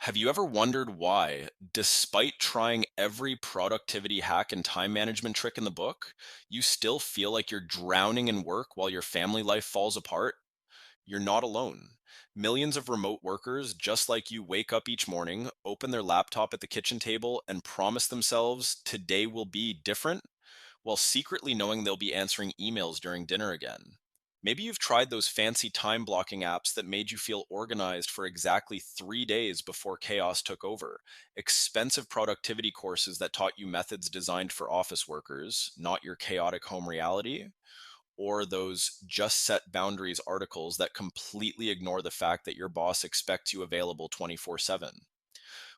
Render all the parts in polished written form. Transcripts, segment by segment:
Have you ever wondered why, despite trying every productivity hack and time management trick in the book, you still feel like you're drowning in work while your family life falls apart? You're not alone. Millions of remote workers, just like you, wake up each morning, open their laptop at the kitchen table, and promise themselves today will be different, while secretly knowing they'll be answering emails during dinner again. Maybe you've tried those fancy time blocking apps that made you feel organized for exactly 3 days before chaos took over. Expensive productivity courses that taught you methods designed for office workers, not your chaotic home reality. Or those just set boundaries articles that completely ignore the fact that your boss expects you available 24/7.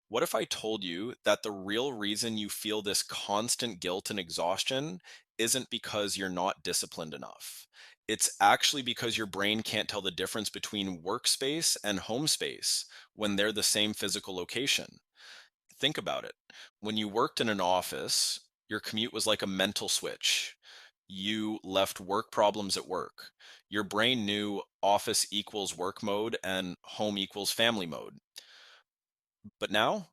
What if I told you that the real reason you feel this constant guilt and exhaustion isn't because you're not disciplined enough? It's actually because your brain can't tell the difference between workspace and home space when they're the same physical location. Think about it. When you worked in an office, your commute was like a mental switch. You left work problems at work. Your brain knew office equals work mode and home equals family mode. But now,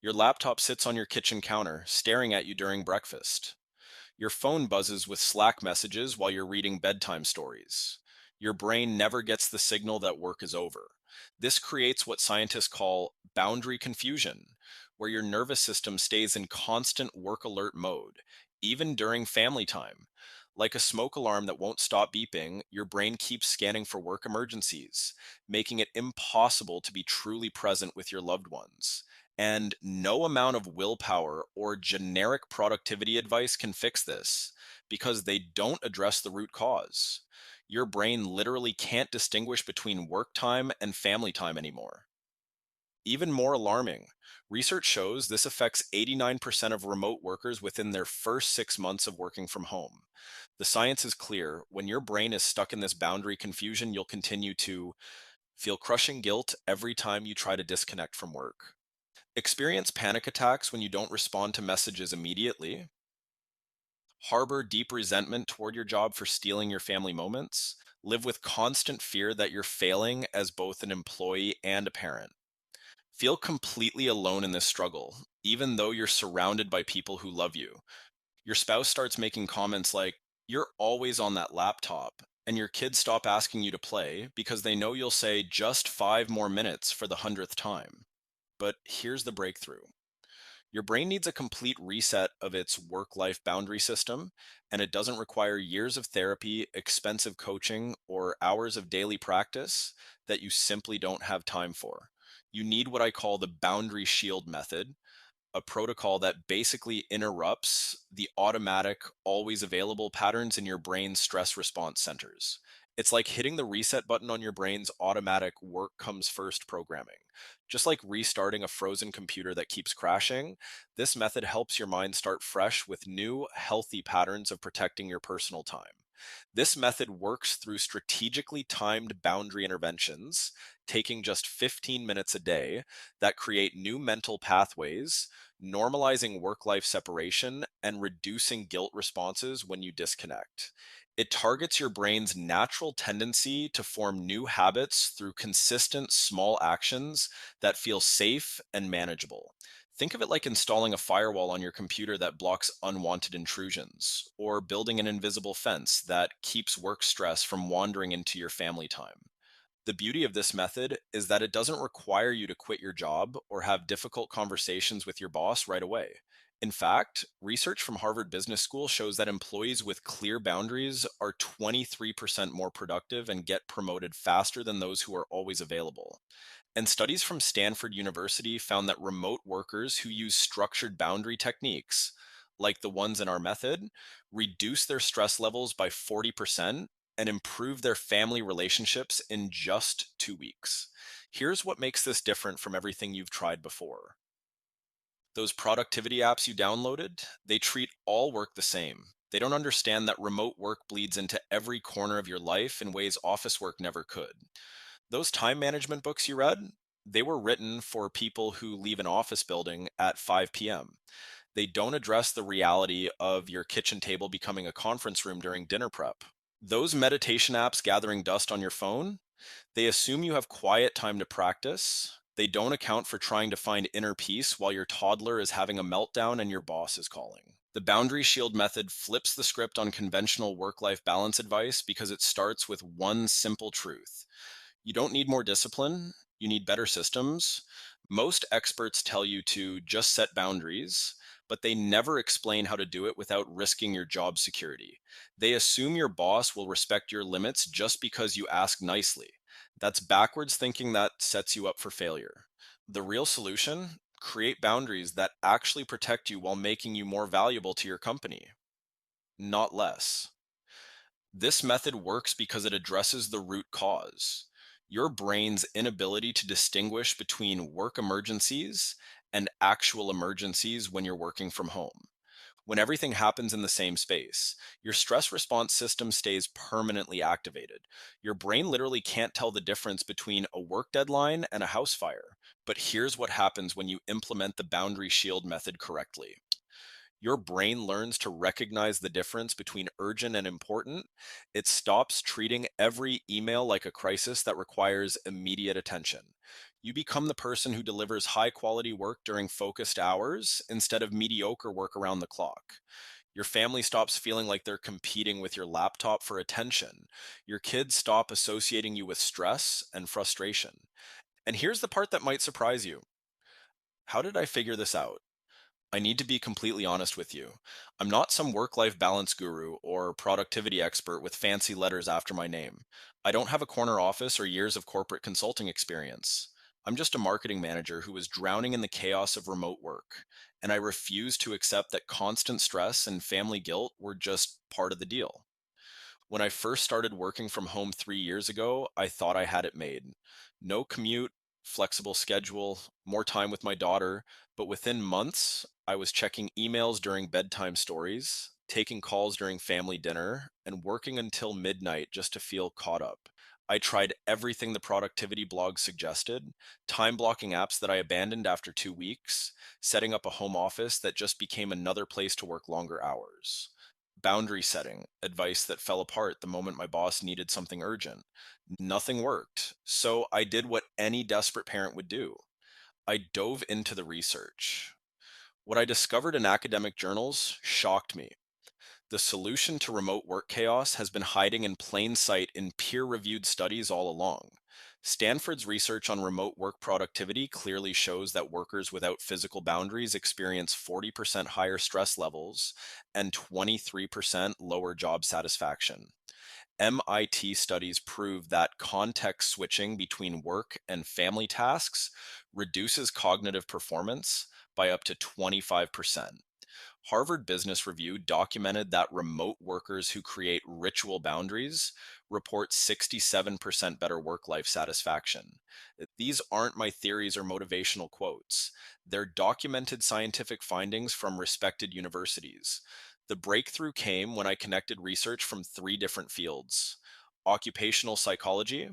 your laptop sits on your kitchen counter, staring at you during breakfast. Your phone buzzes with Slack messages while you're reading bedtime stories. Your brain never gets the signal that work is over. This creates what scientists call boundary confusion, where your nervous system stays in constant work alert mode, even during family time. Like a smoke alarm that won't stop beeping, your brain keeps scanning for work emergencies, making it impossible to be truly present with your loved ones. And no amount of willpower or generic productivity advice can fix this because they don't address the root cause. Your brain literally can't distinguish between work time and family time anymore. Even more alarming, research shows this affects 89% of remote workers within their first 6 months of working from home. The science is clear. When your brain is stuck in this boundary confusion, you'll continue to feel crushing guilt every time you try to disconnect from work, experience panic attacks when you don't respond to messages immediately, harbor deep resentment toward your job for stealing your family moments, live with constant fear that you're failing as both an employee and a parent. Feel completely alone in this struggle, even though you're surrounded by people who love you. Your spouse starts making comments like, "You're always on that laptop," and your kids stop asking you to play because they know you'll say just 5 more minutes for the 100th time. But here's the breakthrough. Your brain needs a complete reset of its work life boundary system, and it doesn't require years of therapy, expensive coaching, or hours of daily practice that you simply don't have time for. You need what I call the boundary shield method, a protocol that basically interrupts the automatic, always available patterns in your brain's stress response centers. It's like hitting the reset button on your brain's automatic work comes first programming. Just like restarting a frozen computer that keeps crashing, this method helps your mind start fresh with new, healthy patterns of protecting your personal time. This method works through strategically timed boundary interventions, taking just 15 minutes a day, that create new mental pathways, normalizing work life separation, and reducing guilt responses when you disconnect. It targets your brain's natural tendency to form new habits through consistent small actions that feel safe and manageable. Think of it like installing a firewall on your computer that blocks unwanted intrusions, or building an invisible fence that keeps work stress from wandering into your family time. The beauty of this method is that it doesn't require you to quit your job or have difficult conversations with your boss right away. In fact, research from Harvard Business School shows that employees with clear boundaries are 23% more productive and get promoted faster than those who are always available. And studies from Stanford University found that remote workers who use structured boundary techniques, like the ones in our method, reduce their stress levels by 40% and improve their family relationships in just 2 weeks. Here's what makes this different from everything you've tried before. Those productivity apps you downloaded, they treat all work the same. They don't understand that remote work bleeds into every corner of your life in ways office work never could. Those time management books you read, they were written for people who leave an office building at 5 p.m. They don't address the reality of your kitchen table becoming a conference room during dinner prep. Those meditation apps gathering dust on your phone, they assume you have quiet time to practice, They don't account for trying to find inner peace while your toddler is having a meltdown and your boss is calling. The boundary shield method flips the script on conventional work life balance advice because it starts with one simple truth: you don't need more discipline, you need better systems. Most experts tell you to just set boundaries, but they never explain how to do it without risking your job security. They assume your boss will respect your limits just because you ask nicely. That's backwards thinking that sets you up for failure. The real solution: create boundaries that actually protect you while making you more valuable to your company, not less. This method works because it addresses the root cause: your brain's inability to distinguish between work emergencies and actual emergencies when you're working from home. When everything happens in the same space, your stress response system stays permanently activated. Your brain literally can't tell the difference between a work deadline and a house fire. But here's what happens when you implement the boundary shield method correctly: your brain learns to recognize the difference between urgent and important. It stops treating every email like a crisis that requires immediate attention. You become the person who delivers high quality work during focused hours instead of mediocre work around the clock. Your family stops feeling like they're competing with your laptop for attention. Your kids stop associating you with stress and frustration. And here's the part that might surprise you: how did I figure this out? I need to be completely honest with you. I'm not some work life balance guru or productivity expert with fancy letters after my name. I don't have a corner office or years of corporate consulting experience. I'm just a marketing manager who was drowning in the chaos of remote work, and I refuse to accept that constant stress and family guilt were just part of the deal. When I first started working from home 3 years ago, I thought I had it made. No commute, flexible schedule, more time with my daughter. But within months, I was checking emails during bedtime stories, taking calls during family dinner, and working until midnight just to feel caught up. I tried everything the productivity blog suggested: time blocking apps that I abandoned after 2 weeks, setting up a home office that just became another place to work longer hours, boundary setting, advice that fell apart the moment my boss needed something urgent. Nothing worked. So I did what any desperate parent would do: I dove into the research. What I discovered in academic journals shocked me. The solution to remote work chaos has been hiding in plain sight in peer reviewed studies all along. Stanford's research on remote work productivity clearly shows that workers without physical boundaries experience 40% higher stress levels and 23% lower job satisfaction. MIT studies prove that context switching between work and family tasks reduces cognitive performance by up to 25%. Harvard Business Review documented that remote workers who create ritual boundaries report 67% better work life satisfaction. These aren't my theories or motivational quotes. They're documented scientific findings from respected universities. The breakthrough came when I connected research from three different fields: occupational psychology,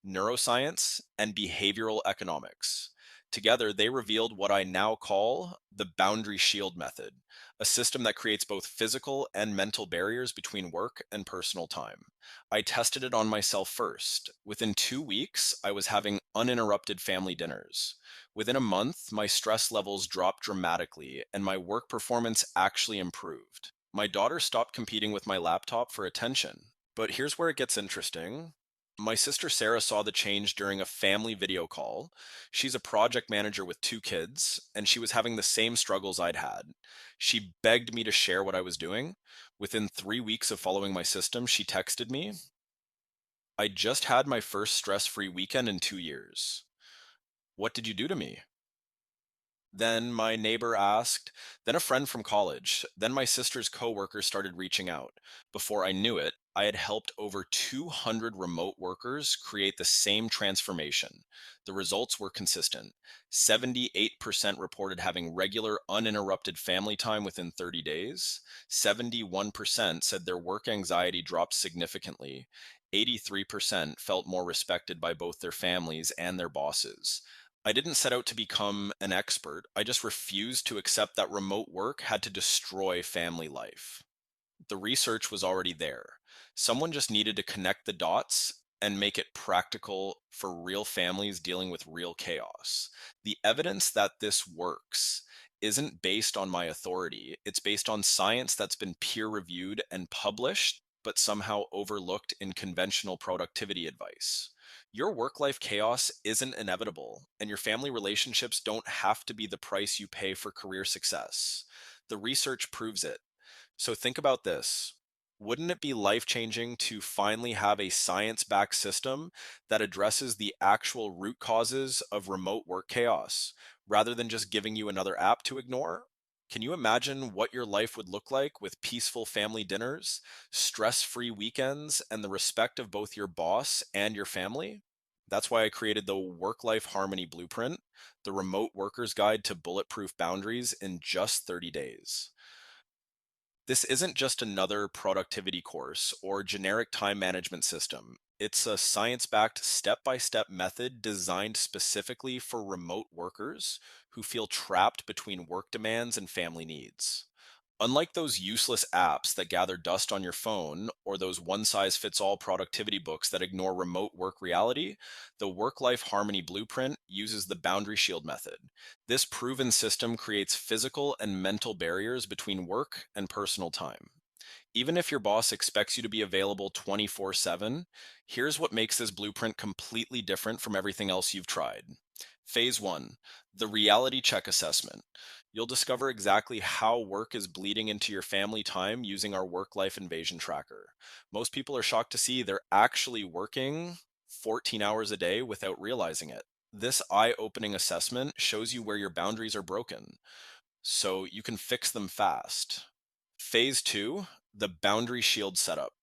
neuroscience, and behavioral economics. Together, they revealed what I now call the boundary shield method, a system that creates both physical and mental barriers between work and personal time. I tested it on myself first. Within 2 weeks, I was having uninterrupted family dinners. Within a month, my stress levels dropped dramatically and my work performance actually improved. My daughter stopped competing with my laptop for attention. But here's where it gets interesting. My sister Sarah saw the change during a family video call. She's a project manager with two kids, and she was having the same struggles I'd had. She begged me to share what I was doing. Within 3 weeks of following my system, she texted me, "I just had my first stress free weekend in 2 years. What did you do to me?" Then my neighbor asked, then a friend from college, then my sister's coworkers started reaching out. Before I knew it, I had helped over 200 remote workers create the same transformation. The results were consistent. 78% reported having regular, uninterrupted family time within 30 days. 71% said their work anxiety dropped significantly. 83% felt more respected by both their families and their bosses. I didn't set out to become an expert. I just refused to accept that remote work had to destroy family life. The research was already there. Someone just needed to connect the dots and make it practical for real families dealing with real chaos. The evidence that this works isn't based on my authority, it's based on science that's been peer reviewed and published, but somehow overlooked in conventional productivity advice. Your work life chaos isn't inevitable, and your family relationships don't have to be the price you pay for career success. The research proves it. So think about this. Wouldn't it be life changing to finally have a science backed system that addresses the actual root causes of remote work chaos rather than just giving you another app to ignore? Can you imagine what your life would look like with peaceful family dinners, stress free weekends, and the respect of both your boss and your family? That's why I created the Work Life Harmony Blueprint, the remote worker's guide to bulletproof boundaries in just 30 days. This isn't just another productivity course or generic time management system. It's a science backed step by step method designed specifically for remote workers who feel trapped between work demands and family needs. Unlike those useless apps that gather dust on your phone or those one size fits all productivity books that ignore remote work reality, the Work Life Harmony Blueprint uses the Boundary Shield method. This proven system creates physical and mental barriers between work and personal time. Even if your boss expects you to be available 24/7, here's what makes this blueprint completely different from everything else you've tried. Phase 1, the reality check assessment. You'll discover exactly how work is bleeding into your family time using our work life invasion tracker. Most people are shocked to see they're actually working 14 hours a day without realizing it. This eye opening assessment shows you where your boundaries are broken so you can fix them fast. Phase 2, the boundary shield setup.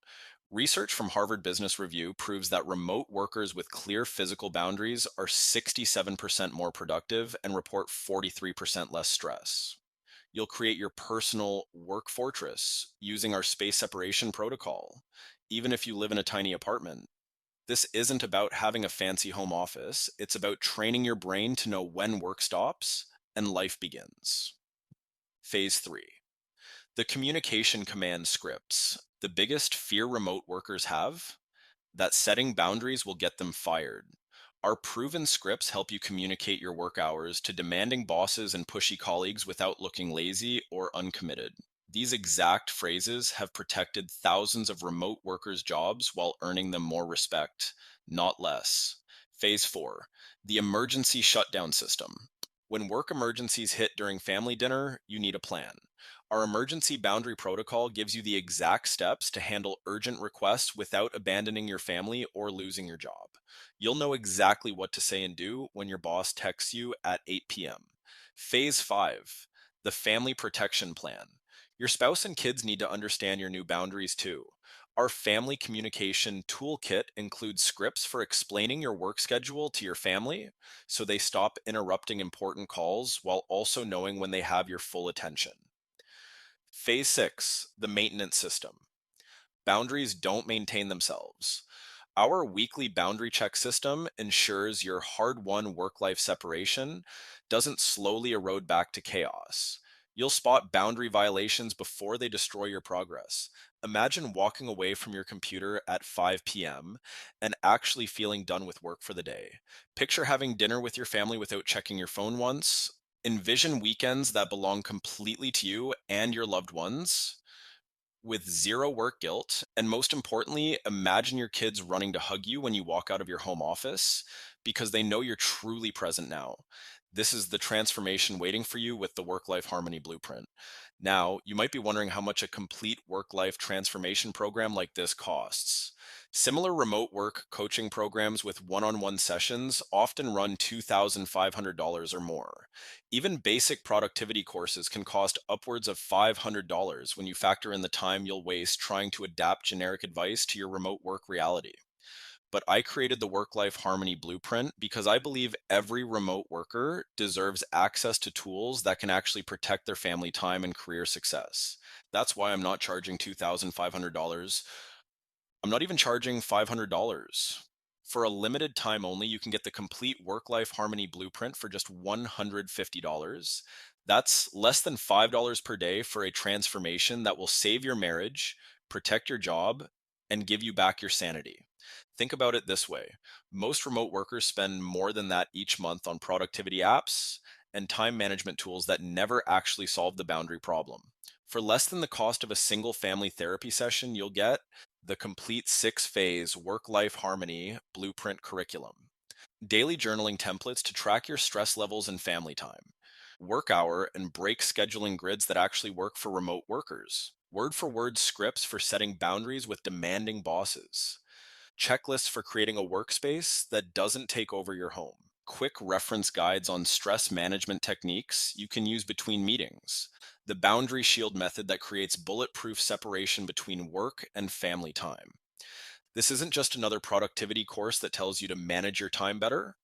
Research from Harvard Business Review proves that remote workers with clear physical boundaries are 67% more productive and report 43% less stress. You'll create your personal work fortress using our space separation protocol, even if you live in a tiny apartment. This isn't about having a fancy home office, it's about training your brain to know when work stops and life begins. Phase 3, the communication command scripts. The biggest fear remote workers have, that setting boundaries will get them fired. Our proven scripts help you communicate your work hours to demanding bosses and pushy colleagues without looking lazy or uncommitted. These exact phrases have protected thousands of remote workers' jobs while earning them more respect, not less. Phase 4, the emergency shutdown system. When work emergencies hit during family dinner, you need a plan. Our emergency boundary protocol gives you the exact steps to handle urgent requests without abandoning your family or losing your job. You'll know exactly what to say and do when your boss texts you at 8 p.m. Phase 5, the family protection plan. Your spouse and kids need to understand your new boundaries too. Our family communication toolkit includes scripts for explaining your work schedule to your family so they stop interrupting important calls while also knowing when they have your full attention. Phase 6, the maintenance system. Boundaries don't maintain themselves. Our weekly boundary check system ensures your hard won work life separation doesn't slowly erode back to chaos. You'll spot boundary violations before they destroy your progress. Imagine walking away from your computer at 5 p.m. and actually feeling done with work for the day. Picture having dinner with your family without checking your phone once. Envision weekends that belong completely to you and your loved ones with zero work guilt. And most importantly, imagine your kids running to hug you when you walk out of your home office because they know you're truly present now. This is the transformation waiting for you with the Work Life Harmony Blueprint. Now, you might be wondering how much a complete work life transformation program like this costs. Similar remote work coaching programs with one on one sessions often run $2,500 or more. Even basic productivity courses can cost upwards of $500 when you factor in the time you'll waste trying to adapt generic advice to your remote work reality. But I created the Work Life Harmony Blueprint because I believe every remote worker deserves access to tools that can actually protect their family time and career success. That's why I'm not charging $2,500. I'm not even charging $500. For a limited time only, you can get the complete Work Life Harmony Blueprint for just $150. That's less than $5 per day for a transformation that will save your marriage, protect your job, and give you back your sanity. Think about it this way: most remote workers spend more than that each month on productivity apps and time management tools that never actually solve the boundary problem. For less than the cost of a single family therapy session, you'll get the complete 6 phase work life harmony blueprint curriculum, daily journaling templates to track your stress levels and family time, work hour and break scheduling grids that actually work for remote workers, word for word scripts for setting boundaries with demanding bosses, checklists for creating a workspace that doesn't take over your home, quick reference guides on stress management techniques you can use between meetings, the boundary shield method that creates bulletproof separation between work and family time. This isn't just another productivity course that tells you to manage your time better.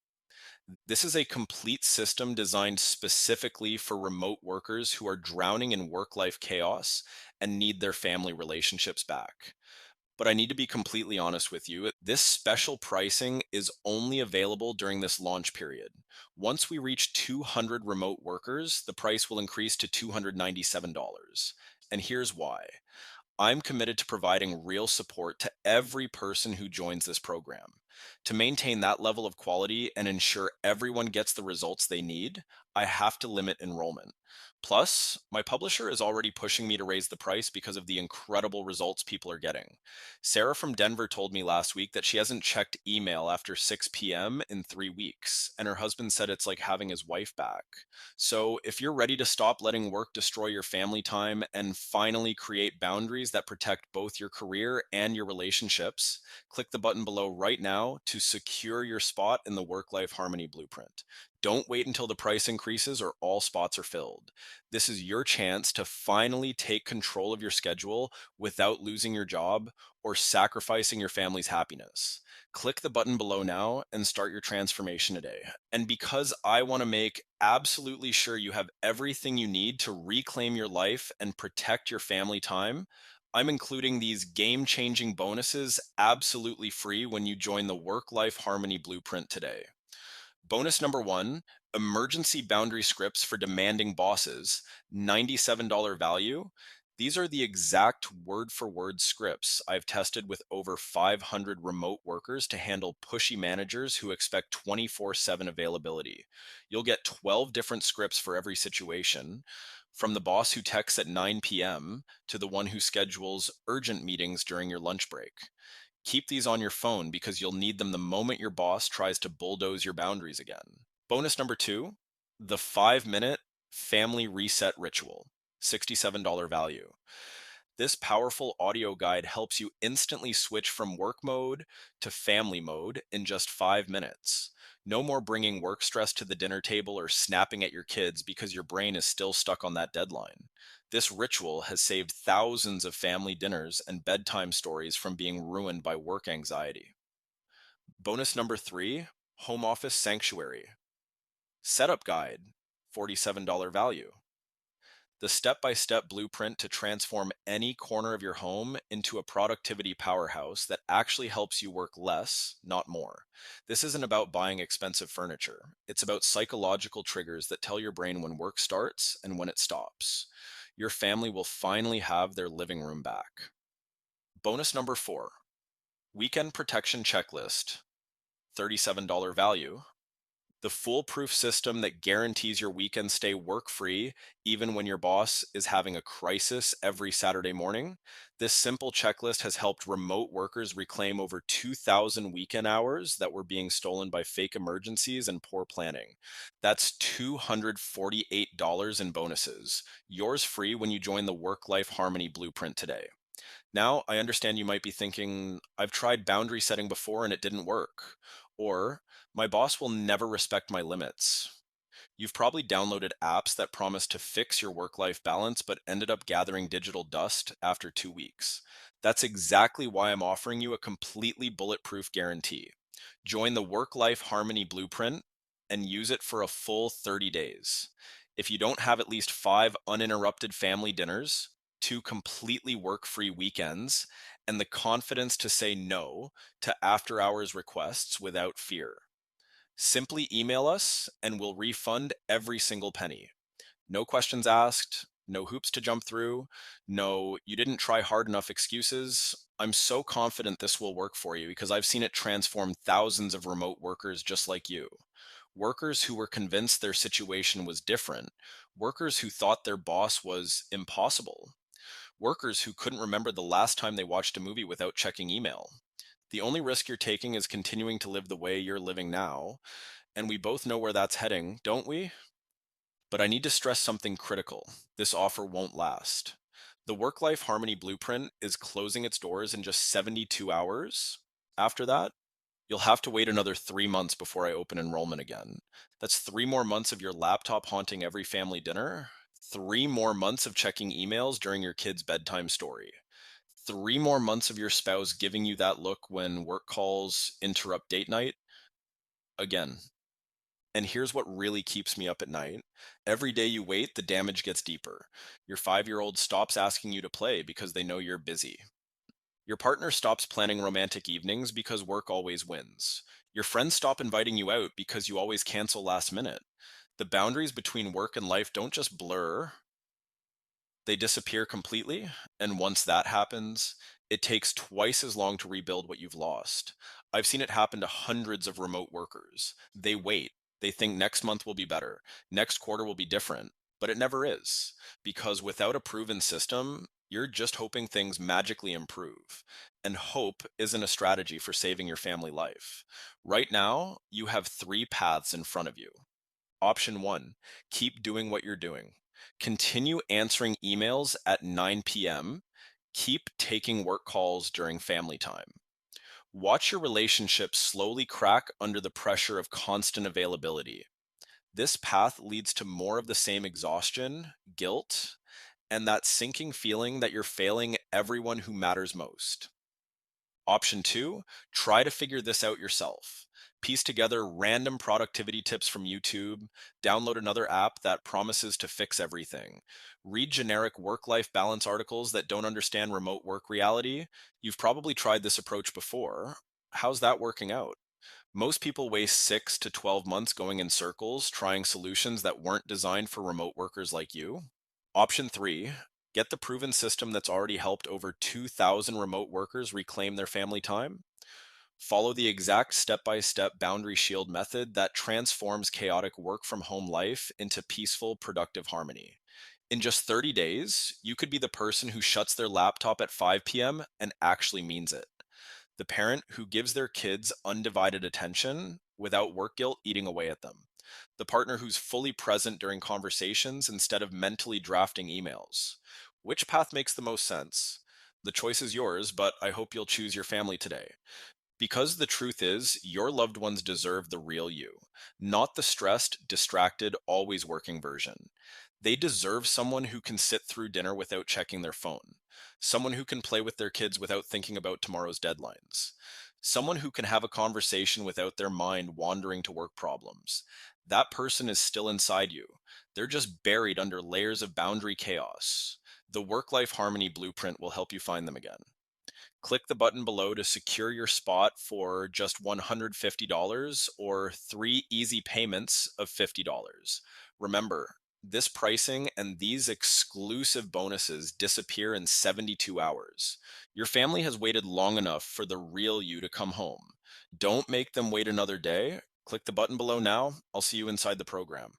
This is a complete system designed specifically for remote workers who are drowning in work life chaos and need their family relationships back. But I need to be completely honest with you. This special pricing is only available during this launch period. Once we reach 200 remote workers, the price will increase to $297. And here's why. I'm committed to providing real support to every person who joins this program. To maintain that level of quality and ensure everyone gets the results they need, I have to limit enrollment. Plus, my publisher is already pushing me to raise the price because of the incredible results people are getting. Sarah from Denver told me last week that she hasn't checked email after 6 p.m. in 3 weeks, and her husband said it's like having his wife back. So, if you're ready to stop letting work destroy your family time and finally create boundaries that protect both your career and your relationships, click the button below right now to secure your spot in the work life harmony blueprint. Don't wait until the price increases or all spots are filled. This is your chance to finally take control of your schedule without losing your job or sacrificing your family's happiness. Click the button below now and start your transformation today. And because I want to make absolutely sure you have everything you need to reclaim your life and protect your family time, I'm including these game changing bonuses absolutely free when you join the Work Life Harmony Blueprint today. Bonus number one: emergency boundary scripts for demanding bosses, $97 value. These are the exact word for word scripts I've tested with over 500 remote workers to handle pushy managers who expect 24/7 availability. You'll get 12 different scripts for every situation, from the boss who texts at 9 p.m. to the one who schedules urgent meetings during your lunch break. Keep these on your phone because you'll need them the moment your boss tries to bulldoze your boundaries again. Bonus number two: the 5 minute family reset ritual, $67 value. This powerful audio guide helps you instantly switch from work mode to family mode in just 5 minutes. No more bringing work stress to the dinner table or snapping at your kids because your brain is still stuck on that deadline. This ritual has saved thousands of family dinners and bedtime stories from being ruined by work anxiety. Bonus number three: home office sanctuary. Setup guide, $47 value. The step by step blueprint to transform any corner of your home into a productivity powerhouse that actually helps you work less, not more. This isn't about buying expensive furniture, it's about psychological triggers that tell your brain when work starts and when it stops. Your family will finally have their living room back. Bonus number four: weekend protection checklist, $37 value. The foolproof system that guarantees your weekends stay work free even when your boss is having a crisis every Saturday morning. This simple checklist has helped remote workers reclaim over 2,000 weekend hours that were being stolen by fake emergencies and poor planning. That's $248 in bonuses. Yours free when you join the Work Life Harmony Blueprint today. Now, I understand you might be thinking, I've tried boundary setting before and it didn't work. Or, my boss will never respect my limits. You've probably downloaded apps that promise to fix your work life balance but ended up gathering digital dust after 2 weeks. That's exactly why I'm offering you a completely bulletproof guarantee. Join the Work Life Harmony Blueprint and use it for a full 30 days. If you don't have at least 5 uninterrupted family dinners, 2 completely work free weekends, and the confidence to say no to after hours requests without fear, simply email us and we'll refund every single penny. No questions asked, No hoops to jump through. No, you didn't try hard enough excuses. I'm so confident this will work for you because I've seen it transform thousands of remote workers just like you. Workers who were convinced their situation was different. Workers who thought their boss was impossible. Workers who couldn't remember the last time they watched a movie without checking email. The only risk you're taking is continuing to live the way you're living now. And we both know where that's heading, don't we? But I need to stress something critical. This offer won't last. The work life harmony blueprint is closing its doors in just 72 hours. After that, you'll have to wait another 3 months before I open enrollment again. That's 3 more months of your laptop haunting every family dinner, 3 more months of checking emails during your kid's bedtime story, 3 more months of your spouse giving you that look when work calls interrupt date night. Again, and here's what really keeps me up at night. Every day you wait, the damage gets deeper. Your 5-year-old stops asking you to play because they know you're busy. Your partner stops planning romantic evenings because work always wins. Your friends stop inviting you out because you always cancel last minute. The boundaries between work and life don't just blur, they disappear completely. And once that happens, it takes twice as long to rebuild what you've lost. I've seen it happen to hundreds of remote workers. They wait. They think next month will be better, next quarter will be different, but it never is. Because without a proven system, you're just hoping things magically improve. And hope isn't a strategy for saving your family life. Right now, you have three paths in front of you. Option one, keep doing what you're doing. Continue answering emails at 9 p.m. Keep taking work calls during family time. Watch your relationship slowly crack under the pressure of constant availability. This path leads to more of the same exhaustion, guilt, and that sinking feeling that you're failing everyone who matters most. Option two, try to figure this out yourself. Piece together random productivity tips from YouTube, download another app that promises to fix everything, read generic work life balance articles that don't understand remote work reality. You've probably tried this approach before. How's that working out? Most people waste 6 to 12 months going in circles trying solutions that weren't designed for remote workers like you. Option three, get the proven system that's already helped over 2,000 remote workers reclaim their family time. Follow the exact step by step boundary shield method that transforms chaotic work from home life into peaceful, productive harmony. In just 30 days, you could be the person who shuts their laptop at 5 p.m. and actually means it. The parent who gives their kids undivided attention without work guilt eating away at them. The partner who's fully present during conversations instead of mentally drafting emails. Which path makes the most sense? The choice is yours, but I hope you'll choose your family today. Because the truth is, your loved ones deserve the real you, not the stressed, distracted, always working version. They deserve someone who can sit through dinner without checking their phone, someone who can play with their kids without thinking about tomorrow's deadlines, someone who can have a conversation without their mind wandering to work problems. That person is still inside you. They're just buried under layers of boundary chaos. The work life harmony blueprint will help you find them again. Click the button below to secure your spot for just $150 or 3 easy payments of $50. Remember, this pricing and these exclusive bonuses disappear in 72 hours. Your family has waited long enough for the real you to come home. Don't make them wait another day. Click the button below now. I'll see you inside the program.